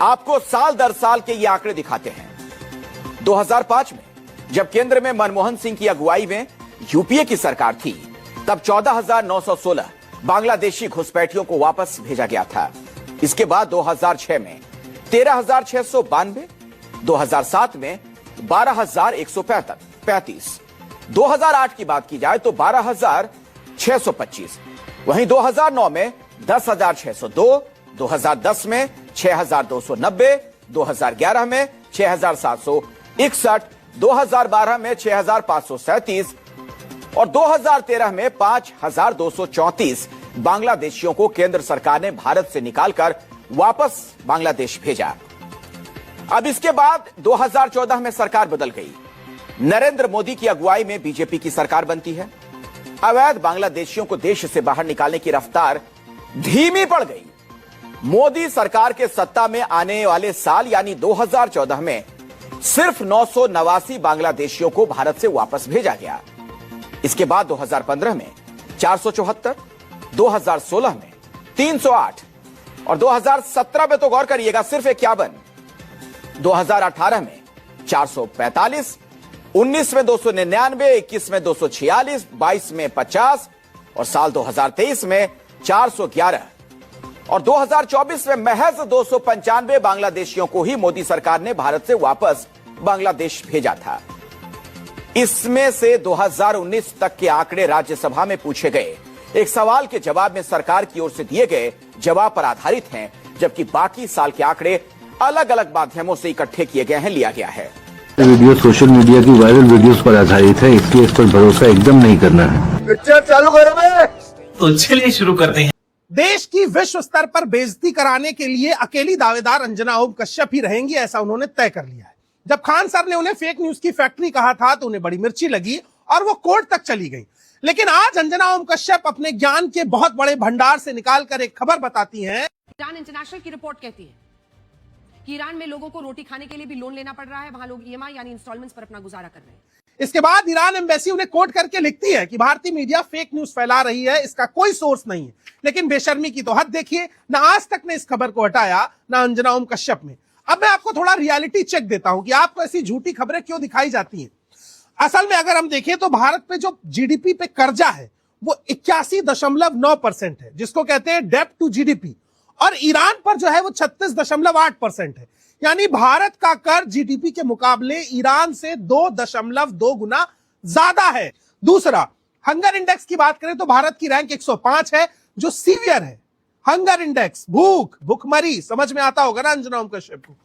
आपको साल दर साल के ये आंकड़े दिखाते हैं। 2005 में जब केंद्र में मनमोहन सिंह की अगुवाई में यूपीए की सरकार थी, तब 14,916 बांग्लादेशी घुसपैठियोों को वापस भेजा गया था। इसके बाद 2006 में 13,692, 2007 में 12,135, 2008 की बात की जाए तो 12,625, वहीं 2009 में 10,602, 2010 में 6,290, 2011 में 6,761, 2012 में 6,537 और 2013 में 5,234 बांग्लादेशियों को केंद्र सरकार ने भारत से निकालकर वापस बांग्लादेश भेजा। अब इसके बाद 2014 में सरकार बदल गई। नरेंद्र मोदी की अगुवाई में बीजेपी की सरकार बनती है। अवैध बांग्लादेशियों को देश से बाहर निकालने की रफ्तार धीमी पड़ गई। मोदी सरकार के सत्ता में आने वाले साल यानी 2014 में सिर्फ 989 बांग्लादेशियों को भारत से वापस भेजा गया। इसके बाद 2015 में 474, 2016 में 308 और 2017 में तो गौर करिएगा सिर्फ 51, 2018 में 445, 19 में 299, 21 में 246, 22 में 50 और साल 2023 में 411 और 2024 में महज 295 बांग्लादेशियों को ही मोदी सरकार ने भारत से वापस बांग्लादेश भेजा था। इसमें से 2019 तक के आंकड़े राज्यसभा में पूछे गए एक सवाल के जवाब में सरकार की ओर से दिए गए जवाब पर आधारित हैं, जबकि बाकी साल के आंकड़े अलग अलग माध्यमों से इकट्ठे किए गए हैं, लिया गया है। वीडियो सोशल मीडिया की वायरल वीडियोस पर आधारित है, इसलिए इस पर भरोसा एकदम नहीं करना है। पिक्चर चालू करो बे। तो चलिए शुरू करते हैं। देश की विश्व स्तर पर बेइज्जती कराने के लिए अकेली दावेदार अंजना ओम कश्यप ही रहेंगी, ऐसा उन्होंने तय कर लिया है। जब खान सर ने उन्हें फेक न्यूज की फैक्ट्री कहा था तो उन्हें बड़ी मिर्ची लगी और वो कोर्ट तक चली गई। लेकिन आज अंजना ओम कश्यप अपने ज्ञान के बहुत बड़े भंडार से निकालकर एक खबर बताती हैं। ईरान इंटरनेशनल की रिपोर्ट कहती है कि ईरान में लोगों को रोटी खाने के लिए भी लोन लेना पड़ रहा है। वहां लोग ईएमआई यानी इंस्टॉलमेंट्स पर अपना गुजारा कर रहे हैं। इसके बाद ईरान एम्बेसी उन्हें कोट करके लिखती है कि भारतीय मीडिया फेक न्यूज फैला रही है, इसका कोई सोर्स नहीं है। लेकिन बेशर्मी की तो हद देखिए, ना आज तक ने इस खबर को हटाया, ना अंजना ओम कश्यप में। अब मैं आपको थोड़ा रियलिटी चेक देता हूं कि आपको ऐसी झूठी खबरें क्यों दिखाई जाती हैं। असल में अगर हम देखें तो भारत पे जो जीडीपी पे कर्जा है वो 81.9% है, जिसको कहते हैं डेब्ट टू जीडीपी, और ईरान पर जो है वो 36.8% है। यानी भारत का कर्ज जीडीपी के मुकाबले ईरान से 2.2 गुना ज्यादा है। दूसरा, हंगर इंडेक्स की बात करें तो भारत की रैंक 105 है, जो सीवियर है। हंगर इंडेक्स, भूखमरी, समझ में आता होगा ना अंजना ओम कश्यप को।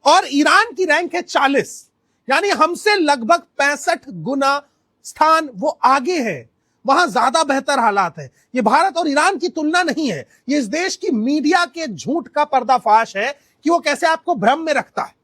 और ईरान की रैंक है 40, यानी हमसे लगभग 65 गुना स्थान वो आगे है। वहां ज्यादा बेहतर हालात है। ये भारत और ईरान की तुलना नहीं है, ये इस देश की मीडिया के झूठ का पर्दाफाश है कि वो कैसे आपको भ्रम में रखता है।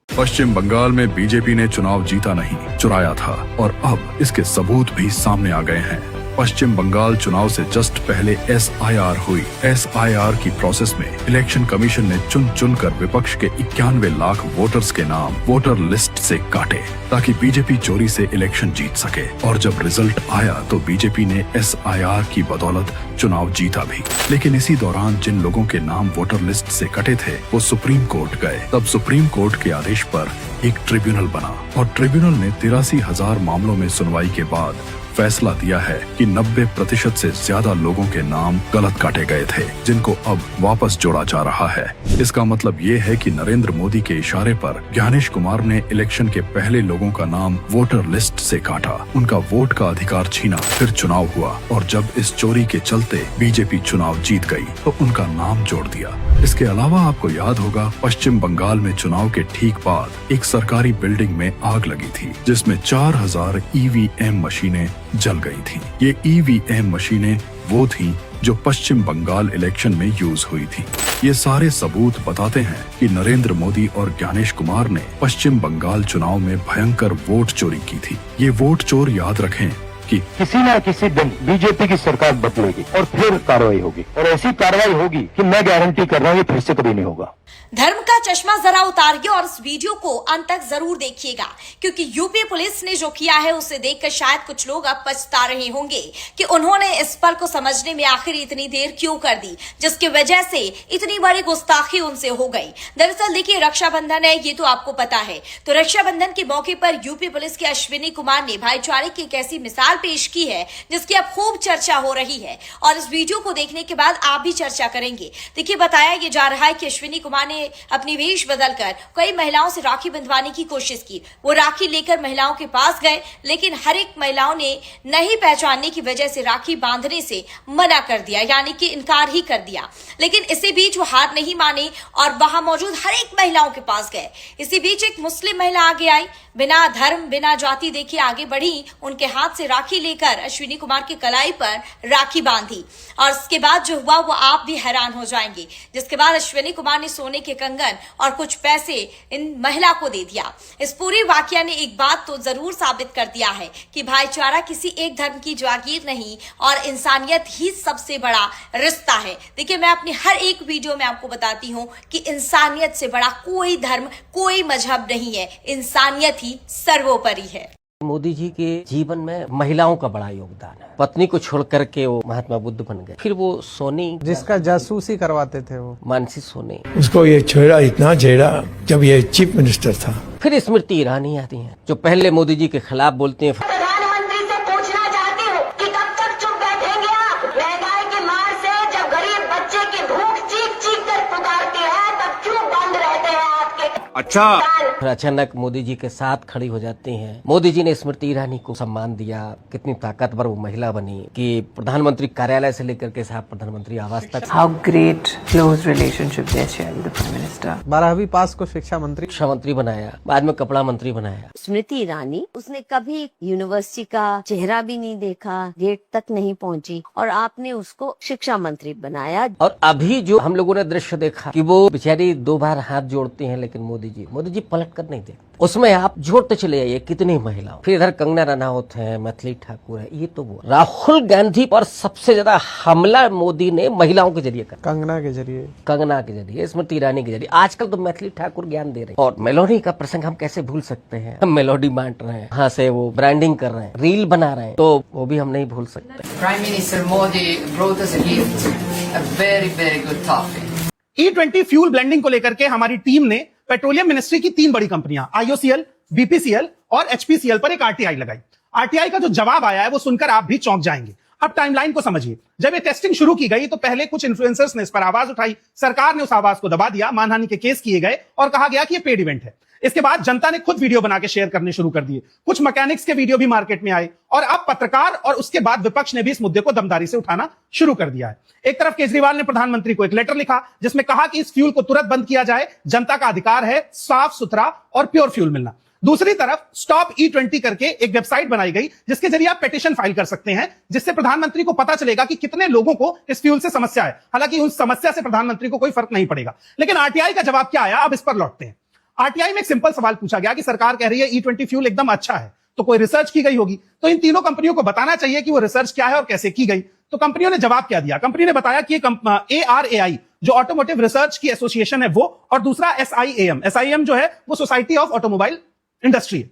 पश्चिम बंगाल में बीजेपी ने चुनाव जीता नहीं, चुराया था, और अब इसके सबूत भी सामने आ गए हैं। पश्चिम बंगाल चुनाव से जस्ट पहले एसआईआर हुई। एसआईआर की प्रोसेस में इलेक्शन कमीशन ने चुन चुन कर विपक्ष के 91 लाख वोटर्स के नाम वोटर लिस्ट से काटे, ताकि बीजेपी चोरी से इलेक्शन जीत सके। और जब रिजल्ट आया तो बीजेपी ने एसआईआर की बदौलत चुनाव जीता भी। लेकिन इसी दौरान जिन लोगों के नाम वोटर लिस्ट से कटे थे वो सुप्रीम कोर्ट गए। तब सुप्रीम कोर्ट के आदेश पर एक ट्रिब्यूनल बना और ट्रिब्यूनल ने 83,000 मामलों में सुनवाई के बाद फैसला दिया है कि 90% से ज्यादा लोगों के नाम गलत काटे गए थे, जिनको अब वापस जोड़ा जा रहा है। इसका मतलब ये है कि नरेंद्र मोदी के इशारे पर ज्ञानेश कुमार ने इलेक्शन के पहले लोगों का नाम वोटर लिस्ट से काटा, उनका वोट का अधिकार छीना, फिर चुनाव हुआ और जब इस चोरी के चलते बीजेपी चुनाव जीत गई तो उनका नाम जोड़ दिया। इसके अलावा आपको याद होगा, पश्चिम बंगाल में चुनाव के ठीक बाद एक सरकारी बिल्डिंग में आग लगी थी, जिसमें 4,000 ईवीएम मशीनें जल गई थी। ये ईवीएम मशीनें वो थीं जो पश्चिम बंगाल इलेक्शन में यूज हुई थी। ये सारे सबूत बताते हैं कि नरेंद्र मोदी और ज्ञानेश कुमार ने पश्चिम बंगाल चुनाव में भयंकर वोट चोरी की थी। ये वोट चोर, याद रखें, कि किसी न किसी दिन बीजेपी की सरकार बदलेगी और फिर कार्रवाई होगी, और ऐसी कार्रवाई होगी कि मैं गारंटी कर रहा हूँ ये फिर से कभी नहीं होगा। धर्म का चश्मा जरा उतारिए और इस वीडियो को अंत तक जरूर देखिएगा, क्योंकि यूपी पुलिस ने जो किया है उसे देखकर शायद कुछ लोग अब पछता रहे होंगे कि उन्होंने इस पल को समझने में आखिर इतनी देर क्यों कर दी, जिसकी वजह से इतनी बड़ी गुस्ताखी उनसे हो गई। दरअसल देखिए, रक्षाबंधन है, ये तो आपको पता है। तो रक्षाबंधन के मौके पर यूपी पुलिस के अश्विनी कुमार ने भाईचारे की एक ऐसी मिसाल पेश की है जिसकी अब खूब चर्चा हो रही है, और इस वीडियो को देखने के बाद आप भी चर्चा करेंगे। देखिए, बताया ये जा रहा है कि अश्विनी कुमार ने अपनी वेश बदलकर कई महिलाओं से राखी बंधवाने की कोशिश की। वो राखी लेकर महिलाओं के पास गए, लेकिन हर एक महिलाओं ने नहीं पहचानने की वजह से राखी बांधने से मना कर दिया, यानी कि इनकार ही कर दिया। लेकिन इसी बीच वो हार नहीं माने और वहां मौजूद हर एक महिलाओं के पास गए। इसी बीच एक मुस्लिम महिला आगे आई, बिना धर्म बिना जाति देखे आगे बढ़ी, उनके हाथ से राखी लेकर अश्विनी कुमार की कलाई पर राखी बांधी, और इसके बाद जो हुआ वो आप भी हैरान हो जाएंगे। जिसके बाद अश्विनी कुमार ने सोने के कंगन और कुछ पैसे इन महिला को दे दिया। इस पूरी वाकया ने एक बात तो जरूर साबित कर दिया है कि भाईचारा किसी एक धर्म की जागीर नहीं और इंसानियत ही सबसे बड़ा रिश्ता है। देखिए, मैं अपनी हर एक वीडियो में आपको बताती हूँ कि इंसानियत से बड़ा कोई धर्म कोई मजहब नहीं है, इंसानियत ही सर्वोपरि है। मोदी जी के जीवन में महिलाओं का बड़ा योगदान है। पत्नी को छोड़ करके वो महात्मा बुद्ध बन गए। फिर वो सोनी, जिसका जासूसी करवाते थे, वो मानसी सोनी, उसको ये छेड़ा, इतना छेड़ा जब ये चीफ मिनिस्टर था। फिर स्मृति ईरानी आती हैं जो पहले मोदी जी के खिलाफ बोलती हैं। प्रधानमंत्री से पूछना चाहती हूँ कि कब तक चुप बैठेंगे आप? महंगाई की मार से जब गरीब बच्चे की भूख चीख चीख कर पुकारते हैं, तब क्यों बंद रहते हैं आपके? अच्छा, फिर अचानक मोदी जी के साथ खड़ी हो जाती हैं। मोदी जी ने स्मृति ईरानी को सम्मान दिया। कितनी ताकतवर वो महिला बनी कि प्रधानमंत्री कार्यालय से लेकर के साहब प्रधानमंत्री आवास तक। How great close relationship they share with the Prime Minister. 12वीं पास को शिक्षा मंत्री बनाया, बाद में कपड़ा मंत्री बनाया। स्मृति ईरानी, उसने कभी यूनिवर्सिटी का चेहरा भी नहीं देखा, गेट तक नहीं पहुंची, और आपने उसको शिक्षा मंत्री बनाया। और अभी जो हम लोगों ने दृश्य देखा कि वो बेचारी 2 बार हाथ जोड़ती हैं, लेकिन मोदी जी पलट कर नहीं देखते। उसमें आप जोड़ते चले जाइए कितनी महिलाओं। फिर इधर कंगना रनावत है, मैथिली ठाकुर है, ये तो वो राहुल गांधी पर सबसे ज्यादा हमला मोदी ने महिलाओं के जरिए कर, कंगना के जरिए, स्मृति ईरानी के जरिए। आजकल तो मैथिली ठाकुर ज्ञान दे रहे हैं। और मेलोडी का प्रसंग हम कैसे भूल सकते हैं? हम मेलोडी बांट रहे हैं, हाँ से वो ब्रांडिंग कर रहे हैं, रील बना रहे हैं, तो वो भी हम नहीं भूल सकते। Prime Minister Modi brought us a gift, a very good topic. E20 fuel blending को लेकर के हमारी टीम ने पेट्रोलियम मिनिस्ट्री की 3 बड़ी कंपनियां IOCL, BPCL और HPCL पर एक RTI लगाई। RTI का जो जवाब आया है वो सुनकर आप भी चौंक जाएंगे। अब टाइमलाइन को समझिए। जब ये टेस्टिंग शुरू की गई तो पहले कुछ इन्फ्लुएंसर्स ने इस पर आवाज उठाई, सरकार ने उस आवाज को दबा दिया, मानहानि के केस किए गए और कहा गया कि ये पेड इवेंट है। इसके बाद जनता ने खुद वीडियो बना के शेयर करने शुरू कर दिए। कुछ मैकेनिक्स के वीडियो भी मार्केट में आए और अब पत्रकार और उसके बाद विपक्ष ने भी इस मुद्दे को दमदारी से उठाना शुरू कर दिया है। एक तरफ केजरीवाल ने प्रधानमंत्री को एक लेटर लिखा जिसमें कहा कि इस फ्यूल को तुरंत बंद किया जाए, जनता का अधिकार है साफ सुथरा और प्योर फ्यूल मिलना। दूसरी तरफ स्टॉप E20 करके एक वेबसाइट बनाई गई जिसके जरिए आप पेटिशन फाइल कर सकते हैं, जिससे प्रधानमंत्री को पता चलेगा कि कितने लोगों को इस फ्यूल से समस्या है। हालांकि उस समस्या से प्रधानमंत्री को कोई फर्क नहीं पड़ेगा। लेकिन RTI का जवाब क्या आया, अब इस पर लौटते हैं। RTI में एक सिंपल सवाल पूछा गया कि सरकार कह रही है E20 फ्यूल एकदम अच्छा है, तो कोई रिसर्च की गई होगी, तो इन तीनों कंपनियों को बताना चाहिए कि वो रिसर्च क्या है और कैसे की गई। तो कंपनियों ने जवाब क्या दिया? कंपनी ने बताया कि ARAI जो ऑटोमोटिव रिसर्च की एसोसिएशन है वो, और दूसरा SIAM जो है वो सोसाइटी ऑफ ऑटोमोबाइल इंडस्ट्री है।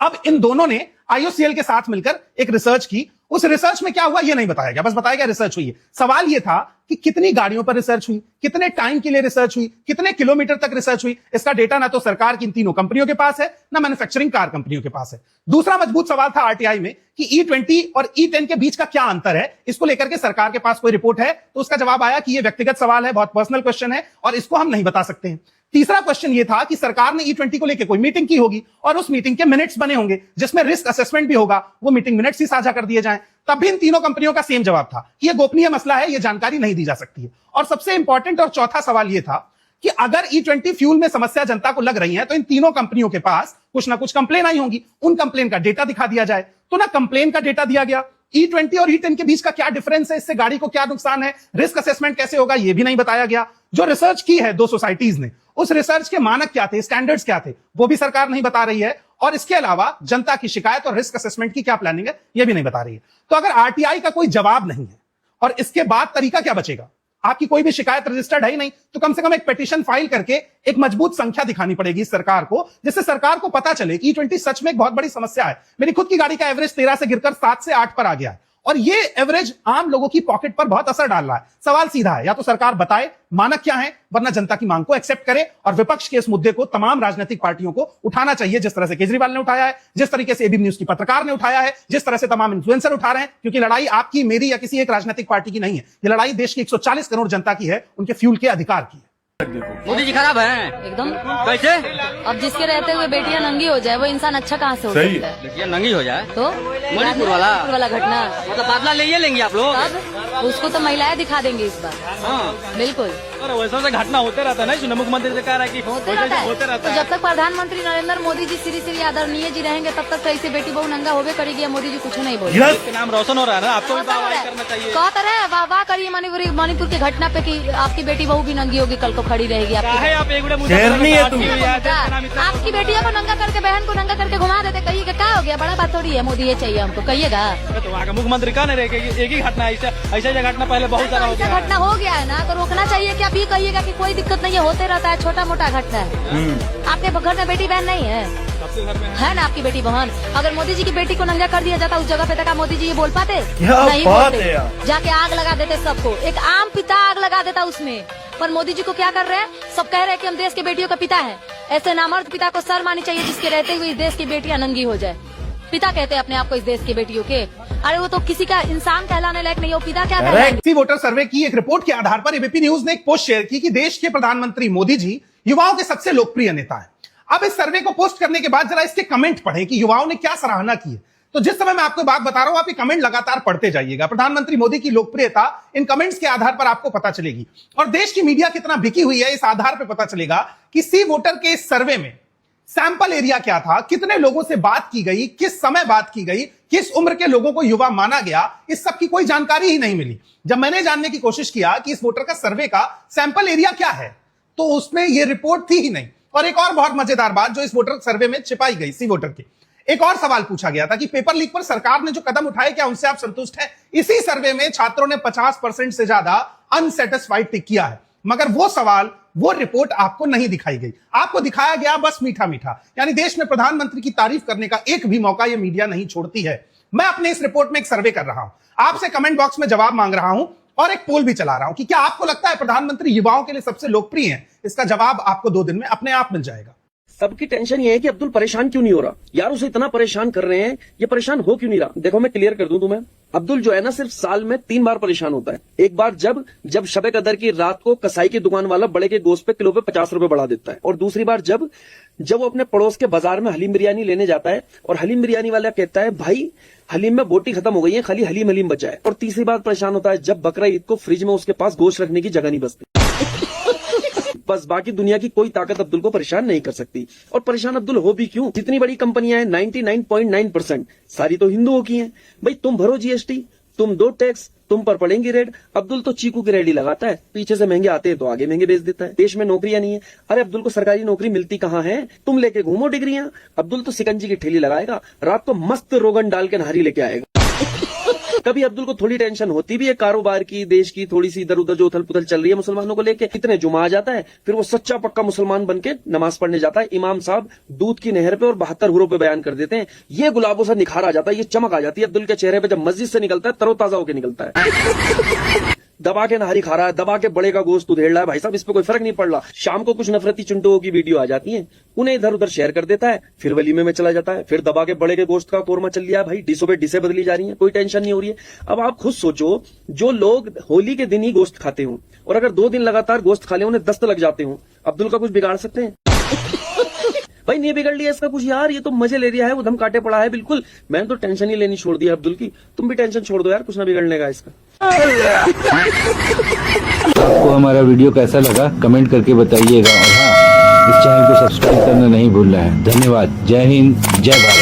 अब इन दोनों ने IOCL के साथ मिलकर एक रिसर्च की। उस रिसर्च में क्या हुआ ये नहीं बताया गया, बस बताया गया रिसर्च हुई है। सवाल ये था कि कितनी गाड़ियों पर रिसर्च हुई, कितने टाइम के लिए रिसर्च हुई, कितने किलोमीटर तक रिसर्च हुई। इसका डेटा ना तो सरकार की इन तीनों कंपनियों के पास है, ना मैन्युफैक्चरिंग कार कंपनियों के पास है। दूसरा मजबूत सवाल था RTI में कि E20 और E10 के बीच का क्या अंतर है, इसको लेकर के सरकार के पास कोई रिपोर्ट है? तो उसका जवाब आया कि ये व्यक्तिगत सवाल है, बहुत पर्सनल क्वेश्चन है और इसको हम नहीं बता सकते हैं। तीसरा क्वेश्चन ये था कि सरकार ने E20 को लेकर कोई मीटिंग की होगी और उस मीटिंग के मिनट्स बने होंगे जिसमें रिस्क असेसमेंट भी होगा, वो मीटिंग मिनट्स ही साझा कर दिए जाएं। तब भी इन तीनों कंपनियों का सेम जवाब था, ये गोपनीय मसला है, ये जानकारी नहीं दी जा सकती है। और सबसे इंपॉर्टेंट और चौथा सवाल ये था कि अगर E20 फ्यूल में समस्या जनता को लग रही है तो इन तीनों कंपनियों के पास कुछ ना कुछ कंप्लेन आई होंगी, उन कंप्लेन का डेटा दिखा दिया जाए। तो ना कंप्लेन का डेटा दिया गया, E20 और E10 के बीच का क्या डिफरेंस है, इससे गाड़ी को क्या नुकसान है, रिस्क असेसमेंट कैसे होगा, यह भी नहीं बताया गया। जो रिसर्च की है 2 सोसाइटीज ने, उस रिसर्च के मानक क्या थे, स्टैंडर्ड्स क्या थे, वो भी सरकार नहीं बता रही है। और इसके अलावा जनता की शिकायत और रिस्क असेसमेंट की क्या प्लानिंग है यह भी नहीं बता रही है। तो अगर आरटीआई का कोई जवाब नहीं है और इसके बाद तरीका क्या बचेगा? आपकी कोई भी शिकायत रजिस्टर्ड है ही नहीं, तो कम से कम एक पिटीशन फाइल करके एक मजबूत संख्या दिखानी पड़ेगी सरकार को, जिससे सरकार को पता चले कि E20 सच में एक बहुत बड़ी समस्या है। मेरी खुद की गाड़ी का एवरेज 13 से गिरकर 7 से 8 पर आ गया है और ये एवरेज आम लोगों की पॉकेट पर बहुत असर डाल रहा है। सवाल सीधा है, या तो सरकार बताए मानक क्या है, वरना जनता की मांग को एक्सेप्ट करे और विपक्ष के इस मुद्दे को तमाम राजनीतिक पार्टियों को उठाना चाहिए, जिस तरह से केजरीवाल ने उठाया है, जिस तरीके से एबीपी न्यूज की पत्रकार ने उठाया है, जिस तरह से तमाम इन्फ्लुएंसर उठा रहे हैं। क्योंकि लड़ाई आपकी, मेरी या किसी एक राजनीतिक पार्टी की नहीं है, ये लड़ाई देश की 140 करोड़ जनता की है, उनके फ्यूल के अधिकार की है। मोदी जी खराब है एकदम। कैसे? अब जिसके रहते हुए बेटियां नंगी हो जाए वो इंसान अच्छा कहाँ से हो सकता है? बेटियां नंगी हो जाए तो मणिपुर वाला घटना मतलब बादला ले लेंगे आप लोग। अब उसको तो महिलाएं दिखा देंगी इस बार। हाँ बिल्कुल। वैसा से घटना होते रहता है ना, मुख्यमंत्री से कह रहा है कि होते रहता है। जब तक प्रधानमंत्री नरेंद्र मोदी जी श्री आदरणीय जी रहेंगे तब तक ऐसे बेटी बहू नंगा होवे करेगी। मोदी जी कुछ नहीं बोले, नाम रोशन हो रहा है ना, आपको भी वाह करना चाहिए। कह रहे वाह वाह करिए मणिपुर की घटना पे कि आपकी बेटी बहू भी नंगी होगी, कल को खड़ी रहेगी। आपकी बेटियों को नंगा करके, बहन को नंगा करके घुमा देते, कहिएगा क्या हो गया, बड़ा बात थोड़ी है, मोदी ये चाहिए हमको, कहिएगा। तो वहाँ का मुख्यमंत्री कहाँ नहीं रहेगी? एक ही घटना ऐसा घटना पहले बहुत सारा हो गया, घटना हो गया है ना, तो रोकना चाहिए कि आप ये कहिएगा कि कोई दिक्कत नहीं है, होते रहता है, छोटा मोटा घटना है। आपके घर में बेटी बहन नहीं है? है ना आपकी बेटी बहन। अगर मोदी जी की बेटी को नंगा कर दिया जाता उस जगह पे, तक मोदी जी ये बोल पाते? नहीं बोलते, जाके आग लगा देते सबको। एक आम पिता आग लगा देता उसमें, पर मोदी जी को क्या कर रहे हैं? सब कह रहे हैं कि हम देश के बेटियों का पिता है। ऐसे नामर्द पिता को शर्म आनी चाहिए जिसके रहते हुए इस देश की बेटियां नंगी हो जाए। पिता कहते हैं अपने आप को इस देश की बेटियों के। अरे वो तो किसी का इंसान कहलाने लायक नहीं हो, पिता क्या कहलाएंगे? इसी वोटर सर्वे की एक रिपोर्ट के आधार पर एबीपी न्यूज ने एक पोस्ट शेयर की कि देश के प्रधानमंत्री मोदी जी युवाओं के सबसे लोकप्रिय नेता है। अब इस सर्वे को पोस्ट करने के बाद जरा इसके कमेंट पढ़ें कि युवाओं ने क्या सराहना की है। तो जिस समय मैं आपको बात बता रहा हूं, आप ये कमेंट लगातार पढ़ते जाइएगा। प्रधानमंत्री मोदी की लोकप्रियता इन कमेंट्स के आधार पर आपको पता चलेगी और देश की मीडिया कितना बिकी हुई है इस आधार पर पता चलेगा कि सी वोटर के इस सर्वे में सैंपल एरिया क्या था, कितने लोगों से बात की गई, किस समय बात की गई, किस उम्र के लोगों को युवा माना गया, इस सब की कोई जानकारी ही नहीं मिली। जब मैंने जानने की कोशिश किया कि इस वोटर का सर्वे का सैंपल एरिया क्या है, तो उसमें यह रिपोर्ट थी ही नहीं। और एक और बहुत मजेदार बात जो इस वोटर सर्वे में छिपाई गई, सी वोटर की एक और सवाल पूछा गया था कि पेपर लीक पर सरकार ने जो कदम उठाए क्या उनसे आप संतुष्ट हैं? इसी सर्वे में छात्रों ने 50% से ज्यादा अनसेटिस्फाइड टिक किया है, मगर वो सवाल, वो रिपोर्ट आपको नहीं दिखाई गई। आपको दिखाया गया बस मीठा मीठा, यानी देश में प्रधानमंत्री की तारीफ करने का एक भी मौका ये मीडिया नहीं छोड़ती है। मैं अपने इस रिपोर्ट में एक सर्वे कर रहा हूं, आपसे कमेंट बॉक्स में जवाब मांग रहा हूं और एक पोल भी चला रहा हूं कि क्या आपको लगता है प्रधानमंत्री युवाओं के लिए सबसे लोकप्रिय है? इसका जवाब आपको 2 दिन में अपने आप मिल जाएगा। सबकी टेंशन ये है कि अब्दुल परेशान क्यों नहीं हो रहा यार, उसे इतना परेशान कर रहे हैं, ये परेशान हो क्यों नहीं रहा? देखो मैं क्लियर कर दूं तुम्हें, अब्दुल जो है ना सिर्फ साल में 3 बार परेशान होता है। एक बार जब शबे कदर की रात को कसाई की दुकान वाला बड़े के गोश्त पे किलो पे 50 रुपए बढ़ा देता है, और दूसरी बार जब वो अपने पड़ोस के बाजार में हलीम बिरयानी लेने जाता है और हलीम बिरयानी वाला कहता है भाई हलीम में बोटी खत्म हो गई है, खाली हलीम बचा है। और तीसरी बार परेशान होता है जब बकरा ईद को फ्रिज में उसके पास गोश्त रखने की जगह नहीं बचती। बस बाकी दुनिया की कोई ताकत अब्दुल को परेशान नहीं कर सकती। और परेशान अब्दुल हो भी क्यों? जितनी बड़ी कंपनियां हैं 99.9% सारी तो हिंदुओं की हैं। भाई तुम भरो जीएसटी, तुम दो टैक्स, तुम पर पड़ेंगी रेड। अब्दुल तो चीकू की रेडी लगाता है, पीछे से महंगे आते हैं तो आगे महंगे बेच देता है। देश में नौकरियां नहीं है, अरे अब्दुल को सरकारी नौकरी मिलती कहाँ है? तुम लेके घूमो डिग्रियां। अब्दुल तो सिकंजी की ठेली लगाएगा, रात को मस्त रोगन डाल के नहारी लेके आएगा। कभी अब्दुल को थोड़ी टेंशन होती भी है कारोबार की, देश की, थोड़ी सी इधर उधर जो उथल पुथल चल रही है मुसलमानों को लेके, इतने जुमा आ जाता है, फिर वो सच्चा पक्का मुसलमान बन के नमाज पढ़ने जाता है। इमाम साहब दूध की नहर पे और 72 हुरों पे बयान कर देते हैं। ये गुलाबों से निखार आ जाता है, ये चमक आ जाती है अब्दुल के चेहरे पे जब मस्जिद से निकलता है, तरोताजा होकर निकलता है। दबा के नहारी खा रहा है, दबा के बड़े का गोश्त उधेड़ रहा है, भाई साहब इस पे कोई फर्क नहीं पड़ रहा। शाम को कुछ नफरती चिंटुओं की वीडियो आ जाती है, उन्हें इधर उधर शेयर कर देता है, फिर वलीमे में चला जाता है, फिर दबा के बड़े के गोश्त का कोरमा चल लिया भाई, डिशों पे डिशें बदली जा रही है, कोई टेंशन नहीं हो रही है। अब आप खुद सोचो, जो लोग होली के दिन ही गोश्त खाते हो और अगर 2 दिन लगातार गोश्त खा ले, उन्हें दस्त लग जाते हो, अब्दुल का कुछ बिगाड़ सकते हैं? भाई नहीं बिगड़ लिया इसका कुछ यार, ये तो मजे ले रहा है, उधम काटे पड़ा है बिल्कुल। मैंने तो टेंशन ही लेनी छोड़ दी अब्दुल की, तुम भी टेंशन छोड़ दो यार, कुछ ना बिगड़ने का इसका। आपको हमारा वीडियो कैसा लगा कमेंट करके बताइएगा, और हाँ, इस चैनल को सब्सक्राइब करना नहीं भूलना है। धन्यवाद। जय हिंद, जय भारत।